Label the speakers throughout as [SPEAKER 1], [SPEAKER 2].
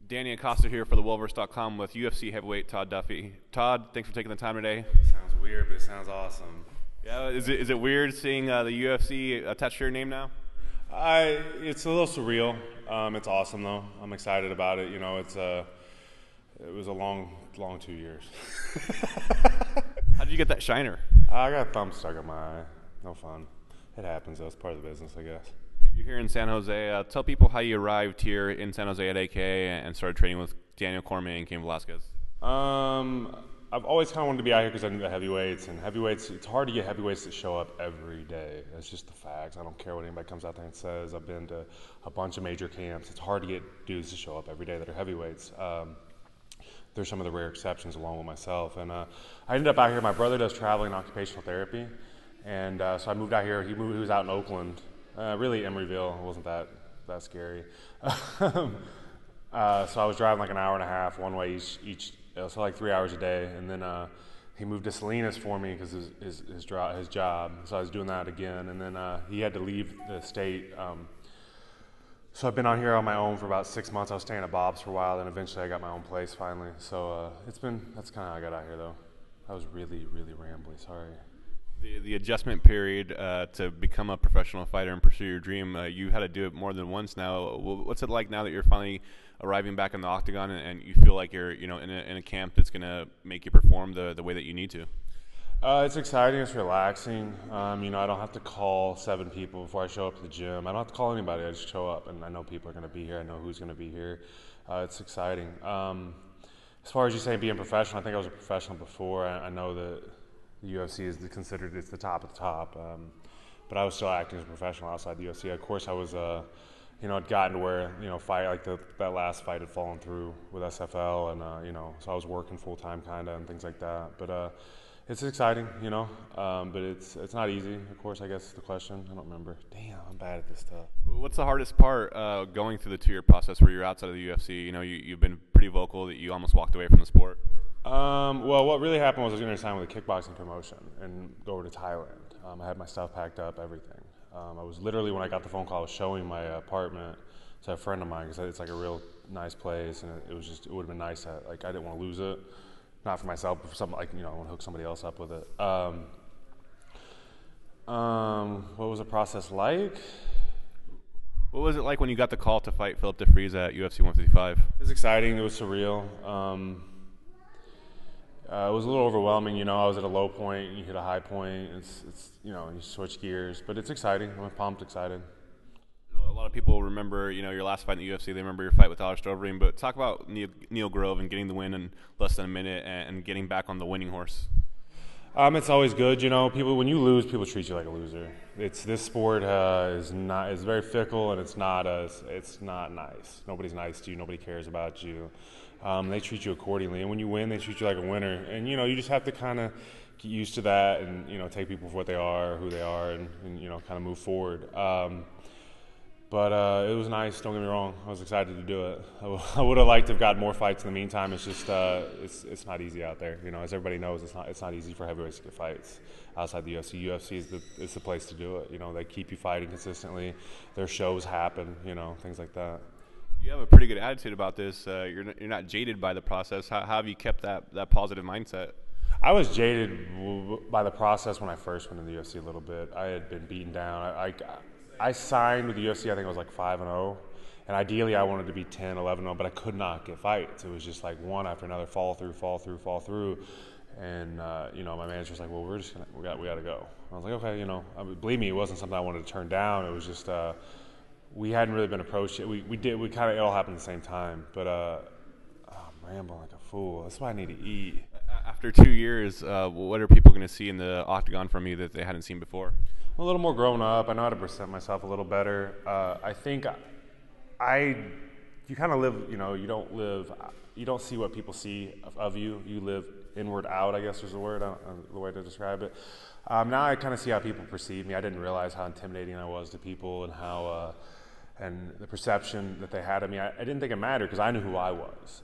[SPEAKER 1] Danny Acosta here for thewellverse.com with UFC heavyweight Todd Duffee. Todd, thanks for taking the time today.
[SPEAKER 2] Sounds weird, but it sounds awesome.
[SPEAKER 1] Yeah, is it weird seeing the UFC attached to your name now?
[SPEAKER 2] It's a little surreal. It's awesome though. I'm excited about it. You know, it was a long 2 years.
[SPEAKER 1] How did you get that shiner?
[SPEAKER 2] I got a thumb stuck in my eye. No fun. It happens though. It's part of the business, I guess.
[SPEAKER 1] You're here in San Jose. Tell people how you arrived here in San Jose at AK and started training with Daniel Cormier and Cain Velasquez.
[SPEAKER 2] I've always kind of wanted to be out here because I knew the heavyweights. And heavyweights, it's hard to get heavyweights to show up every day. That's just the facts. I don't care what anybody comes out there and says. I've been to a bunch of major camps. It's hard to get dudes to show up every day that are heavyweights. There's some of the rare exceptions along with myself. And I ended up out here. My brother does traveling and occupational therapy. And so I moved out here. He was out in Oakland. Really Emeryville. It wasn't that scary. So I was driving like an hour and a half one way each so like 3 hours a day, and then he moved to Salinas for me because his job. So I was doing that again, and then he had to leave the state. So I've been out here on my own for about 6 months. I was staying at Bob's for a while, and eventually I got my own place finally. So that's kind of how I got out here though. That was really rambly. Sorry.
[SPEAKER 1] The adjustment period to become a professional fighter and pursue your dream, you had to do it more than once now. What's it like now that you're finally arriving back in the octagon and you feel like you're in a camp that's going to make you perform the way that you need to?
[SPEAKER 2] It's exciting. It's relaxing. I don't have to call 7 people before I show up to the gym. I don't have to call anybody. I just show up, and I know people are going to be here. I know who's going to be here. It's exciting. As far as you say being professional, I think I was a professional before. I know that the UFC is considered it's the top of the top, but I was still acting as a professional outside the UFC. Of course, I was, I'd gotten to where fight like that last fight had fallen through with SFL, and so I was working full time kind of and things like that. But it's exciting, but it's not easy. Of course, I guess the question I don't remember. Damn, I'm bad at this stuff.
[SPEAKER 1] What's the hardest part going through the 2-year process where you're outside of the UFC? You've been pretty vocal that you almost walked away from the sport.
[SPEAKER 2] Well, what really happened was I was going to sign with a kickboxing promotion and go over to Thailand. I had my stuff packed up, everything. I was literally, when I got the phone call, I was showing my apartment to a friend of mine because it's like a real nice place, and it would have been nice that, I didn't want to lose it. Not for myself, but for something I want to hook somebody else up with it. What was the process like?
[SPEAKER 1] What was it like when you got the call to fight Philip DeFries at UFC 155?
[SPEAKER 2] It was exciting. It was surreal. It was a little overwhelming, I was at a low point, you hit a high point, it's you switch gears, but it's exciting. I'm pumped, excited.
[SPEAKER 1] A lot of people remember, your last fight in the UFC, they remember your fight with Alex Overeem, but talk about Neil Grove and getting the win in less than a minute and getting back on the winning horse.
[SPEAKER 2] It's always good, people, when you lose, people treat you like a loser. This sport is very fickle, and it's not nice. Nobody's nice to you, nobody cares about you. They treat you accordingly, and when you win, they treat you like a winner. And you just have to kind of get used to that, and take people for what they are, who they are, and kind of move forward. But it was nice. Don't get me wrong. I was excited to do it. I would have liked to have got more fights in the meantime. It's just it's not easy out there. As everybody knows, it's not easy for heavyweights to get fights outside the UFC. UFC is the place to do it. They keep you fighting consistently. Their shows happen. Things like that.
[SPEAKER 1] You have a pretty good attitude about this. You're not jaded by the process. How have you kept that positive mindset?
[SPEAKER 2] I was jaded by the process when I first went in the UFC a little bit. I had been beaten down. I signed with the UFC, I think I was like 5-0, and ideally I wanted to be 10, 11-0, but I could not get fights. It was just like one after another, fall through, and my manager was like, well, we got to go. I was like, okay, believe me, it wasn't something I wanted to turn down. It was just we hadn't really been approached yet. It all happened at the same time, but I'm rambling like a fool. That's why I need to eat.
[SPEAKER 1] After 2 years, what are people going to see in the octagon from you that they hadn't seen before?
[SPEAKER 2] I'm a little more grown up. I know how to present myself a little better. I think you kind of live, you don't see what people see of you. You live inward out, I guess is the word, the way to describe it. Now I kind of see how people perceive me. I didn't realize how intimidating I was to people and and the perception that they had of me, I didn't think it mattered because I knew who I was.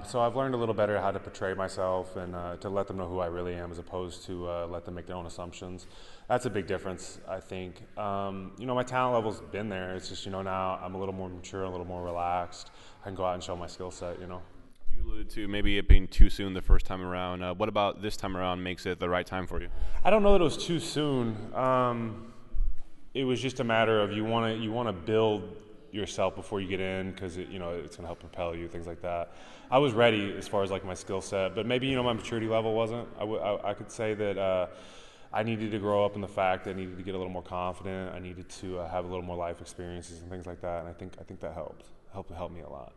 [SPEAKER 2] So I've learned a little better how to portray myself and to let them know who I really am, as opposed to let them make their own assumptions. That's a big difference, I think. My talent level's been there. It's just, now I'm a little more mature, a little more relaxed. I can go out and show my skill set, You
[SPEAKER 1] alluded to maybe it being too soon the first time around. What about this time around makes it the right time for you?
[SPEAKER 2] I don't know that it was too soon. It was just a matter of you want to build yourself before you get in, because it's going to help propel you, things like that. I was ready as far as like my skill set, but maybe my maturity level wasn't. I could say that I needed to grow up in the fact that I needed to get a little more confident. I needed to have a little more life experiences and things like that, and I think that helped me a lot.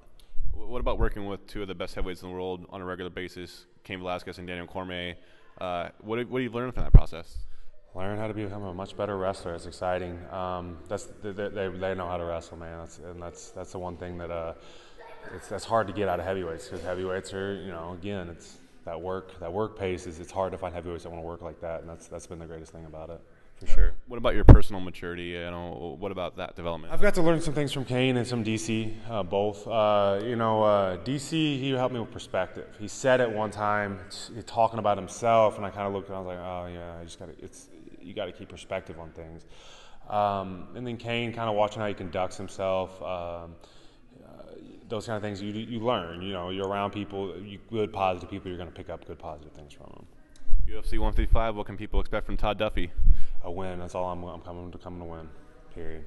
[SPEAKER 1] What about working with two of the best heavyweights in the world on a regular basis, Cain Velasquez and Daniel Cormier? What do you learn from that process?
[SPEAKER 2] Learn how to become a much better wrestler. It's exciting. They know how to wrestle, man. That's the one thing that that's hard to get out of heavyweights, because heavyweights are, again, it's that work pace it's hard to find heavyweights that want to work like that, and that's been the greatest thing about it. For sure.
[SPEAKER 1] What about your personal maturity? What about that development?
[SPEAKER 2] I've got to learn some things from Cain and some DC, both. DC, he helped me with perspective. He said it one time, talking about himself, and I kind of looked and I was like, oh yeah, you got to keep perspective on things. And then Cain, kind of watching how he conducts himself, those kind of things you learn. You're around people, good positive people. You're going to pick up good positive things from them.
[SPEAKER 1] UFC 155. What can people expect from Todd Duffee?
[SPEAKER 2] A win. That's all I'm coming to win. Period.